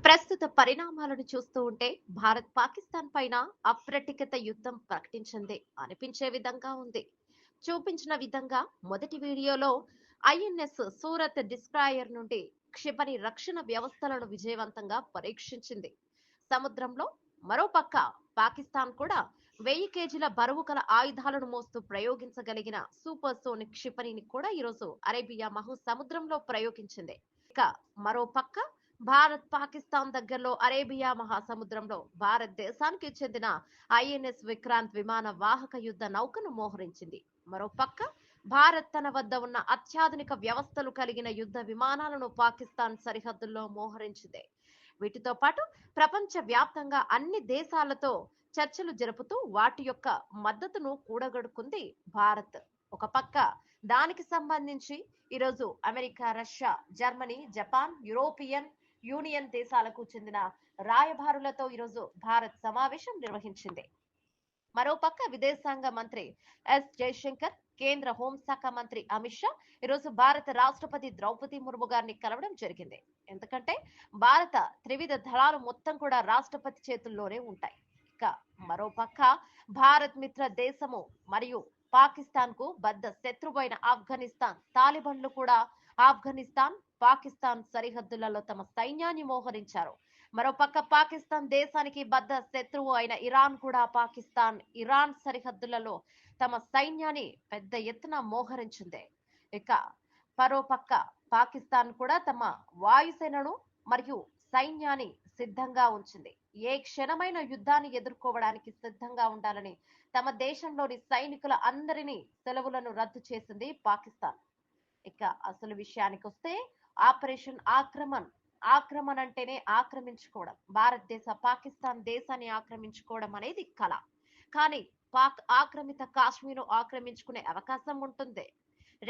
ప్రస్తుత పరిణామాలను చూస్తూ ఉంటే భారత్ పాకిస్తాన్ పైన అప్రటికత యుద్ధం ప్రకటించింది అనిపించే విధంగా ఉంది. చూపించిన విధంగా మొదటి వీడియోలో ఐఎన్ఎస్ సూరత్ డిస్ట్రాయర్ నుండి క్షిపణి రక్షణ వ్యవస్థలను విజయవంతంగా పరీక్షించింది. సముద్రంలో మరోపక్క పాకిస్తాన్ కూడా 1000 కేజీల బరువు గల ఆయుధాలను మోస్తూ ప్రయోగించగలిగిన సూపర్ సోనిక్ క్షిపణిని కూడా ఈరోజు అరేబియా మహాసముద్రంలో ప్రయోగించింది. ఇక మరోపక్క భారత్ పాకిస్తాన్ దగ్గరలో అరేబియా మహాసముద్రంలో భారతదేశానికి చెందిన ఐఎన్ఎస్ విక్రాంత్ విమాన వాహక యుద్ధ నౌకను మోహరించింది. మరోపక్క భారత్ తన వద్ద ఉన్న అత్యాధునిక వ్యవస్థలు కలిగిన యుద్ధ విమానాలను పాకిస్తాన్ సరిహద్దుల్లో మోహరించింది. వీటితో పాటు ప్రపంచ వ్యాప్తంగా అన్ని దేశాలతో చర్చలు జరుపుతూ వాటి యొక్క మద్దతును కూడగడుకుంది భారత్. ఒక పక్క దానికి సంబంధించి ఈరోజు America, Russia, Germany, Japan, European union దేశాలకు చెందిన రాయబారులతో ఈరోజు భారత్ సమావేశం నిర్వహించింది. మరోపక్క విదేశాంగ మంత్రి ఎస్ జయశంకర్, కేంద్ర హోంశాఖ మంత్రి అమిత్ షా ఈరోజు భారత రాష్ట్రపతి ద్రౌపది ముర్ము గారిని కలవడం జరిగింది. ఎందుకంటే భారత త్రివిధ దళాలు మొత్తం కూడా రాష్ట్రపతి చేతుల్లోనే ఉంటాయి. ఇక మరోపక్క భారత్ మిత్ర దేశము మరియు పాకిస్తాన్ కు బద్ద శత్రువైన ఆఫ్ఘనిస్తాన్ తాలిబన్లు కూడా ఆఫ్ఘనిస్తాన్, పాకిస్తాన్ సరిహద్దులలో తమ సైన్యాన్ని మోహరించారు. మరోపక్క పాకిస్తాన్ దేశానికి బద్ద శత్రువు అయిన ఇరాన్ కూడా పాకిస్తాన్, ఇరాన్ సరిహద్దులలో తమ సైన్యాన్ని పెద్ద ఎత్తున మోహరించింది. ఇక మరోపక్క పాకిస్తాన్ కూడా తమ వాయుసేనను మరియు సైన్యాన్ని సిద్ధంగా ఉంచింది. ఏ క్షణమైన యుద్ధాన్ని ఎదుర్కోవడానికి సిద్ధంగా ఉండాలని తమ దేశంలోని సైనికుల అందరినీ సెలవులను రద్దు చేసింది పాకిస్తాన్. ఇక అసలు విషయానికి వస్తే ఆపరేషన్ ఆక్రమణ అంటేనే ఆక్రమించుకోవడం. భారతదేశ పాకిస్తాన్ దేశాన్ని ఆక్రమించుకోవడం అనేది కళ. కానీ పాక్ ఆక్రమిత కాశ్మీర్ ఆక్రమించుకునే అవకాశం ఉంటుంది.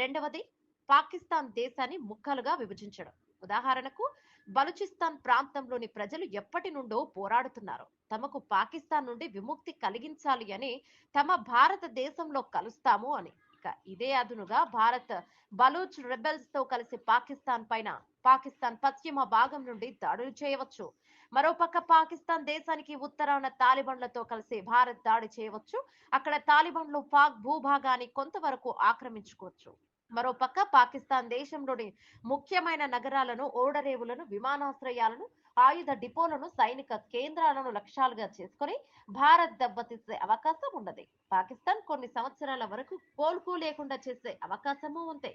రెండవది పాకిస్తాన్ దేశాన్ని ముక్కలుగా విభజించడం. ఉదాహరణకు బలూచిస్తాన్ ప్రాంతంలోని ప్రజలు ఎప్పటి నుండో పోరాడుతున్నారు. తమకు పాకిస్తాన్ నుండి విముక్తి కలిగించాలి అని, తమ భారతదేశంలో కలుస్తాము అని. ఇక ఇదే అదునుగా భారత్ బలూచ్ రెబెల్స్ తో కలిసి పాకిస్తాన్ పైన పాకిస్తాన్ పశ్చిమ భాగం నుండి దాడులు చేయవచ్చు. మరోపక్క పాకిస్తాన్ దేశానికి ఉత్తరాన తాలిబన్లతో కలిసి భారత్ దాడి చేయవచ్చు. అక్కడ తాలిబన్లు పాక్ భూభాగాన్ని కొంతవరకు ఆక్రమించుకోవచ్చు. మరోపక్క పాకిస్తాన్ దేశంలోని ముఖ్యమైన నగరాలను, ఓడరేవులను, విమానాశ్రయాలను, ఆయుధ డిపోలను, సైనిక కేంద్రాలను లక్ష్యాలుగా చేసుకుని భారత్ దెబ్బతీసే అవకాశం ఉన్నది. పాకిస్తాన్ కొన్ని సంవత్సరాల వరకు కోలుకోలేకుండా చేసే అవకాశము ఉంది.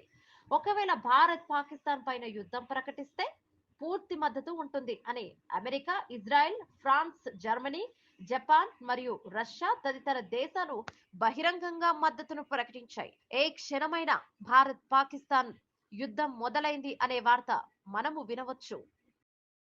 ఒకవేళ భారత్ పాకిస్తాన్ పైన యుద్ధం ప్రకటిస్తే పూర్తి మద్దతు ఉంటుంది అని America, Israel, France, Germany, Japan మరియు రష్యా తదితర దేశాలు బహిరంగంగా మద్దతును ప్రకటించాయి. ఏ క్షణమైన భారత్ పాకిస్తాన్ యుద్ధం మొదలైంది అనే వార్త మనము వినవచ్చు.